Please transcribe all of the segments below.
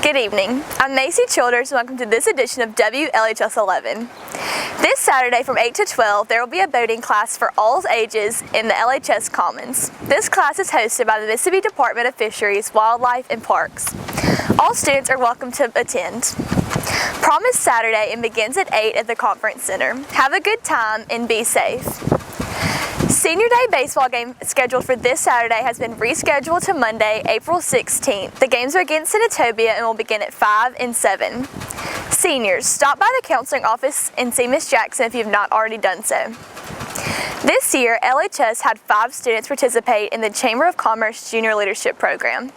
Good evening. I'm Macie Childers and welcome to this edition of WLHS11. This Saturday from 8 to 12 there will be a boating class for all ages in the LHS Commons. This class is hosted by the Mississippi Department of Fisheries, Wildlife and Parks. All students are welcome to attend. Prom is Saturday and begins at 8 at the Conference Center. Have a good time and be safe. Senior Day baseball game scheduled for this Saturday has been rescheduled to Monday, April 16th. The games are against Senatobia and will begin at 5 and 7. Seniors, stop by the counseling office and see Miss Jackson if you have not already done so. This year, LHS had 5 students participate in the Chamber of Commerce Junior Leadership Program.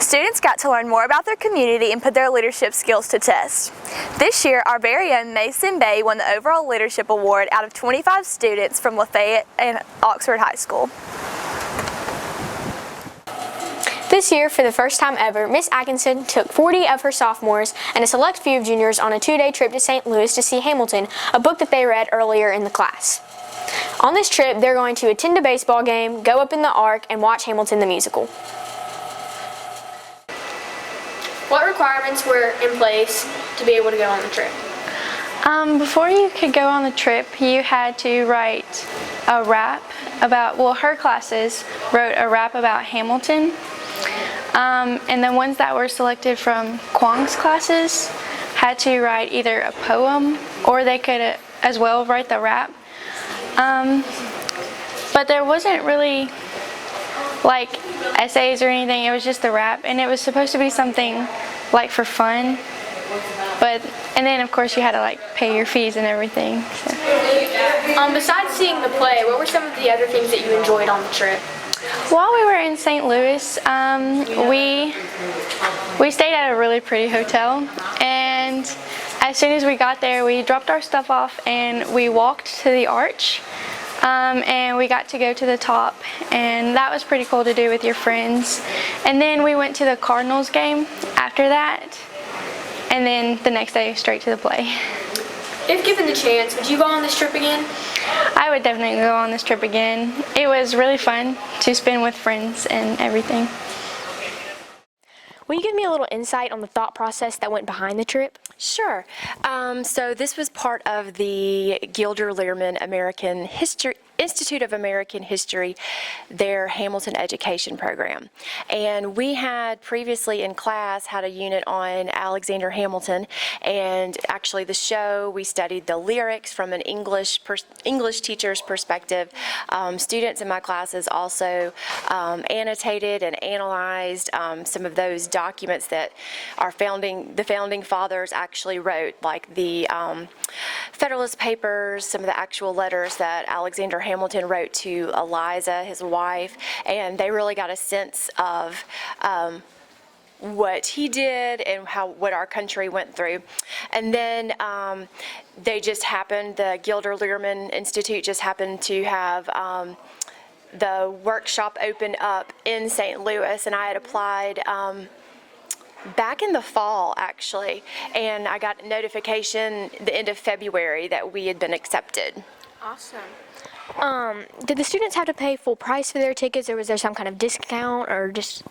Students got to learn more about their community and put their leadership skills to test. This year, our very own Mason Bay won the overall leadership award out of 25 students from Lafayette and Oxford High School. This year, for the first time ever, Miss Atkinson took 40 of her sophomores and a select few of juniors on a 2-day trip to St. Louis to see Hamilton, a book that they read earlier in the class. On this trip, they're going to attend a baseball game, go up in the Ark, and watch Hamilton the musical. What requirements were in place to be able to go on the trip? Before you could go on the trip, you had to write a rap about, well, her classes wrote a rap about Hamilton. And the ones that were selected from Kwong's classes had to write either a poem or they could as well write the rap. But there wasn't really like essays or anything, it was just the rap, and it was supposed to be something like for fun, and then of course you had to like pay your fees and everything. So. Besides seeing the play, what were some of the other things that you enjoyed on the trip? While we were in St. Louis, we stayed at a really pretty hotel, and as soon as we got there, we dropped our stuff off and we walked to the arch, and we got to go to the top, and that was pretty cool to do with your friends. And then we went to the Cardinals game after that, and then the next day straight to the play. If given the chance, would you go on this trip again? I would definitely go on this trip again. It was really fun to spend with friends and everything. Will you give me a little insight on the thought process that went behind the trip? Sure. So this was part of the Gilder Lehrman Institute of American History, their Hamilton education program. And we had previously in class had a unit on Alexander Hamilton, and actually the show, we studied the lyrics from an English teacher's perspective. Students in my classes also annotated and analyzed some of those documents that the founding fathers actually wrote, like the Federalist Papers, some of the actual letters that Alexander Hamilton wrote to Eliza, his wife, and they really got a sense of what he did and what our country went through. And then they just happened, the Gilder Lehrman Institute just happened to have the workshop open up in St. Louis, and I had applied back in the fall, actually, and I got notification the end of February that we had been accepted. Awesome. Did the students have to pay full price for their tickets, or was there some kind of discount, or just...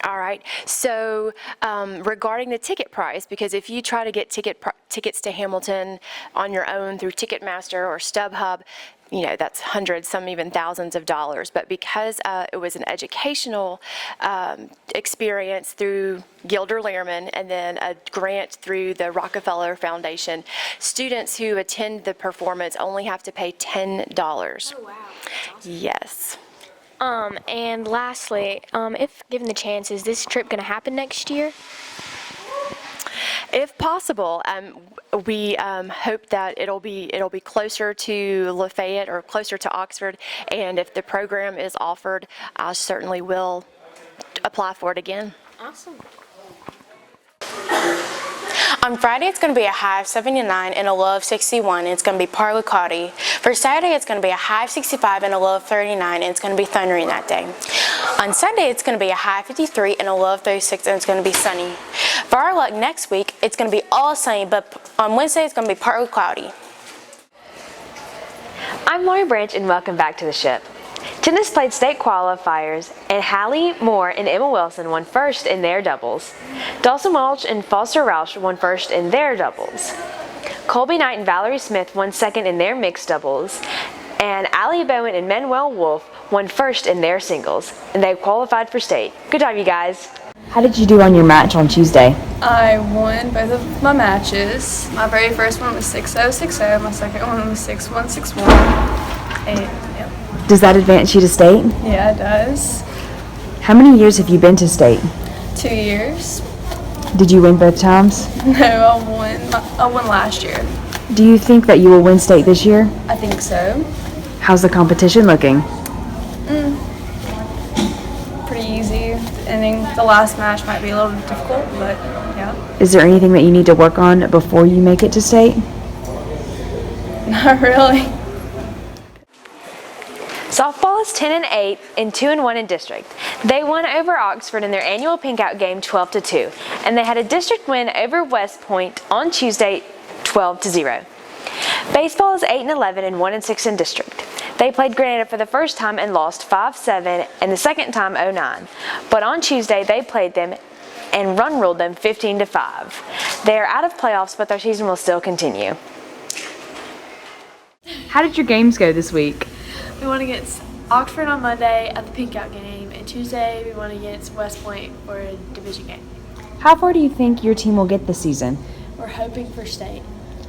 All right, so regarding the ticket price, because if you try to get tickets to Hamilton on your own through Ticketmaster or StubHub, you know, that's hundreds, some even thousands of dollars. But because it was an educational experience through Gilder Lehrman and then a grant through the Rockefeller Foundation, students who attend the performance only have to pay $10. Oh, wow. Awesome. Yes. And lastly, if given the chance, is this trip going to happen next year? If possible, we hope that it'll be closer to Lafayette or closer to Oxford, and if the program is offered, I certainly will apply for it again. Awesome. On Friday, it's going to be a high of 79 and a low of 61, and it's going to be partly cloudy. For Saturday, it's going to be a high of 65 and a low of 39, and it's going to be thundering that day. On Sunday, it's going to be a high of 53 and a low of 36, and it's going to be sunny. For our luck next week, it's going to be all sunny, but on Wednesday, it's going to be partly cloudy. I'm Laurie Branch, and welcome back to the ship. Tennis played state qualifiers, and Hallie Moore and Emma Wilson won first in their doubles. Dawson Walsh and Foster Roush won first in their doubles. Colby Knight and Valerie Smith won second in their mixed doubles, and Allie Bowen and Manuel Wolf won first in their singles, and they qualified for state. Good job, you guys. How did you do on your match on Tuesday? I won both of my matches. My very first one was 6-0, 6-0. My second one was 6-1, 6-1. And, yeah. Does that advance you to state? Yeah, it does. How many years have you been to state? 2 years. Did you win both times? No, I won last year. Do you think that you will win state this year? I think so. How's the competition looking? Pretty easy. I think the last match might be a little difficult, but yeah. Is there anything that you need to work on before you make it to state? Not really. Softball is 10-8 and 2-1 in district. They won over Oxford in their annual Pinkout game 12-2, and they had a district win over West Point on Tuesday 12-0. Baseball is 8-11 and 1-6 in district. They played Grenada for the first time and lost 5-7 and the second time 0-9. But on Tuesday they played them and run ruled them 15-5. They are out of playoffs, but their season will still continue. How did your games go this week? We won against Oxford on Monday at the Pinkout game, and Tuesday we won against West Point for a division game. How far do you think your team will get this season? We're hoping for state.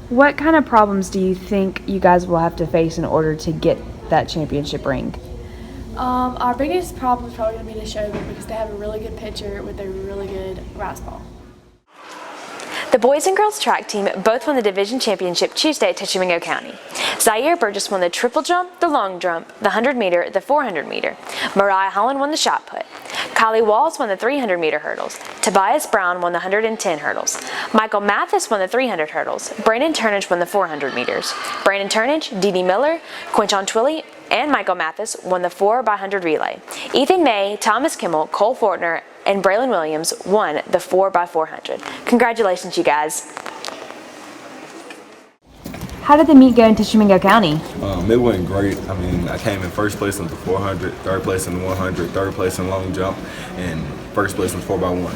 What kind of problems do you think you guys will have to face in order to get that championship ring? Our biggest problem is probably going to be the Chauvin because they have a really good pitcher with a really good fastball. The boys and girls track team both won the division championship Tuesday at Tishomingo County. Zaire Burgess won the triple jump, the long jump, the 100 meter, the 400 meter. Mariah Holland won the shot put. Kylie Walls won the 300 meter hurdles. Tobias Brown won the 110 hurdles. Michael Mathis won the 300 hurdles. Brandon Turnage won the 400 meters. Brandon Turnage, Dee Dee Miller, Quinchon Twilley, and Michael Mathis won the 4x100 relay. Ethan May, Thomas Kimmel, Cole Fortner, and Braylon Williams won the 4x400. Congratulations, you guys. How did the meet go in Tishomingo County? It went great. I mean, I came in first place in the 400, third place in the 100, third place in long jump, and first place in 4x1.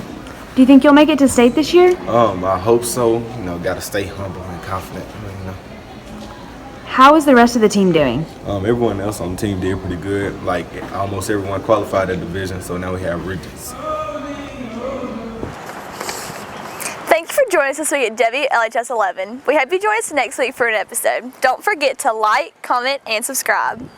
Do you think you'll make it to state this year? I hope so. You know, got to stay humble and confident. You know. How is the rest of the team doing? Everyone else on the team did pretty good. Like, almost everyone qualified at division, so now we have regions. Thank you for joining us this week at WLHS11. We hope you join us next week for an episode. Don't forget to like, comment, and subscribe.